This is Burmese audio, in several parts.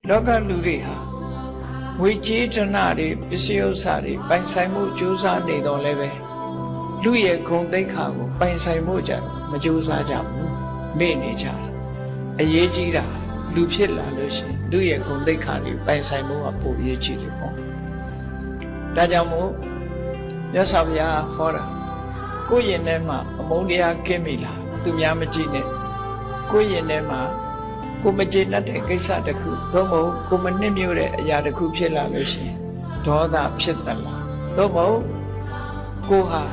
လောကလူတွေဟာဝိကြေတနာတွေပစ္စည်းဥစ္စာတွေပိုင်ဆိုင်မှုကြိုးစားနေတော့လည်းပဲလူရဲ့ဂုဏ်သိက္ခာကိုပိုင်ဆိုင်မှုကြမကြိုးစားကြဘူးမေ့နေကြတယ်အရေးကြီးတာလူဖြစ်လာလို့ရှိရင်လူရဲ့ဂုဏ်သိက္ခာတွေပိုင်ဆိုင်မှုကပိုအရေးကြီးတယ်ပေါ့ဒါကြောင့်မို့မြတ်စွာဘုရားဟောတာကိုယ့်ရင်ထဲမှာအမုန်းတရားကင်းပြီလားသူများမကြည့်နဲ့ကိုယ့်ရင်ထဲမှာကိုမကျေနပ်တဲ့ကိစ္စတစ်ခုသို့မဟုတ်ကိုမနှိမ့်မြို့တဲ့အရာတစ်ခုဖြစ်လာလို့ရှိရင်ဒေါသဖြစ်သလားသို့မဟုတ်ကိုဟာ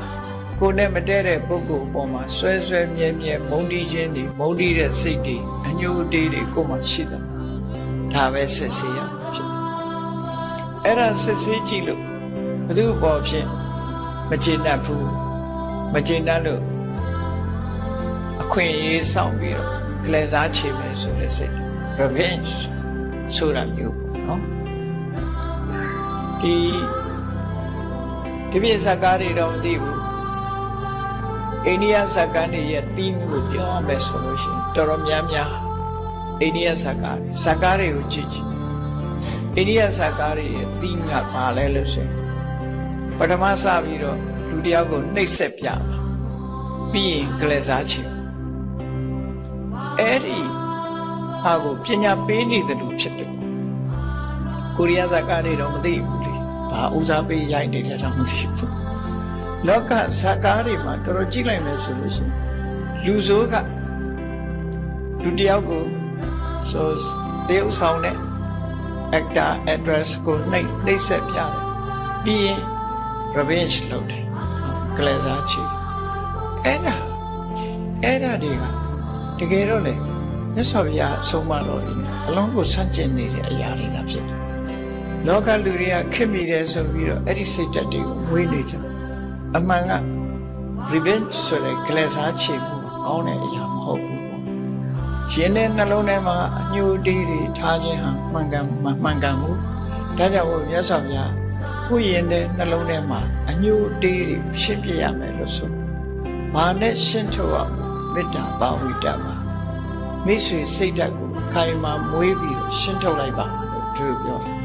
ကိုနဲ့မတည့်တဲ့ပုဂ္ဂိုလ်အပေါ်မှာဆွဲဆွဲမြဲမြဲမုန်းတီးခြင်းတွေမုန်းတီးတဲ့စိတ်တွေအညှိုးတေးတွေကိုမှရှိတယ်ဒါပဲစစ်ဆေးရမှာဖြစ်တယ်အဲ့ဒါစစ်ဆေးကြည့်လို့ဘယ်သူ့ပေါ်ဖြစ်မကျေနပ်ဘူးမကျေနပ်လို့အခွင့်အရေးဆောင်ပြီးတော့ကလေးစားချေမယ်ဆိုတဲ့စိတ် revenge ဆိုတာမျိုးပေါ့နော်ဒီပြည့်စကားတွေတော့မသိဘူးအိန္ဒိယစကားတွေရဲ့တီးမှုကိုပြောရမယ်ဆိုလို့ရှိရင်တော်တော်များများအိန္ဒိယစကားတွေကိုကြည့်အိန္ဒိယစကားတွေရဲ့တီးငါပါလဲလို့ဆိုရင်ပထမစပြီးတော့လူတယောက်ကိုနှိပ်စက်ပြမှာပြီးရင်ကလေးစားချေအဲ့ဒီဟာကိုပညာပေးနေတယ်လို့ဖြစ်တယ်ကိုရီးယားစကားတွေတော့မသိဘူးလေဘာဦးစားပေးရိုက်နေတယ်တော့မသိဘူးလောကစကားတွေမှာတော်တော်ကြည့်လိုက်မယ်ဆိုလို့ရှိရင်လူဆိုးကလူတယောက်ကိုဆိုတေးဥဆောင်တဲ့ actor actress ကိုနှိပ်စက်ပြတယ်ပြီးရင် revenge လုပ်တယ်ကလေးစားချေအဲ့ဒါတွေကတကယ်တော့လေမြတ်စွာဘုရားအဆုံးအမတော်ကြီးအလုံးကိုဆန့်ကျင်နေတဲ့အရာတွေသာဖြစ်တယ်လောကလူတွေကခက်မိတယ်ဆိုပြီးတော့အဲ့ဒီစိတ်ဓာတ်တွေကိုမွေးနေကြအမှန်က revenge ဆိုတဲ့ကလေးစားချေမှုကောင်းတဲ့အရာမဟုတ်ဘူးပေါ့ရှင်တဲ့နှလုံးထဲမှာအညှိုးတေးတွေထားခြင်းဟာမှန်ကန်မှုဒါကြောင့်မြတ်စွာဘုရားကိုယ်ရင်တဲ့နှလုံးထဲမှာအညှိုးတေးတွေရှင်းပြရမယ်လို့ဆိုဘာနဲ့ရှင်းထုတ်အောင်မေတ္တာပါဝိတ္တမှာမိတ်ဆွေစိတ်ဓာတ်ကိုခိုင်မာမွေးပြီးရှင်းထုတ်လိုက်ပါလို့သူပြောတယ်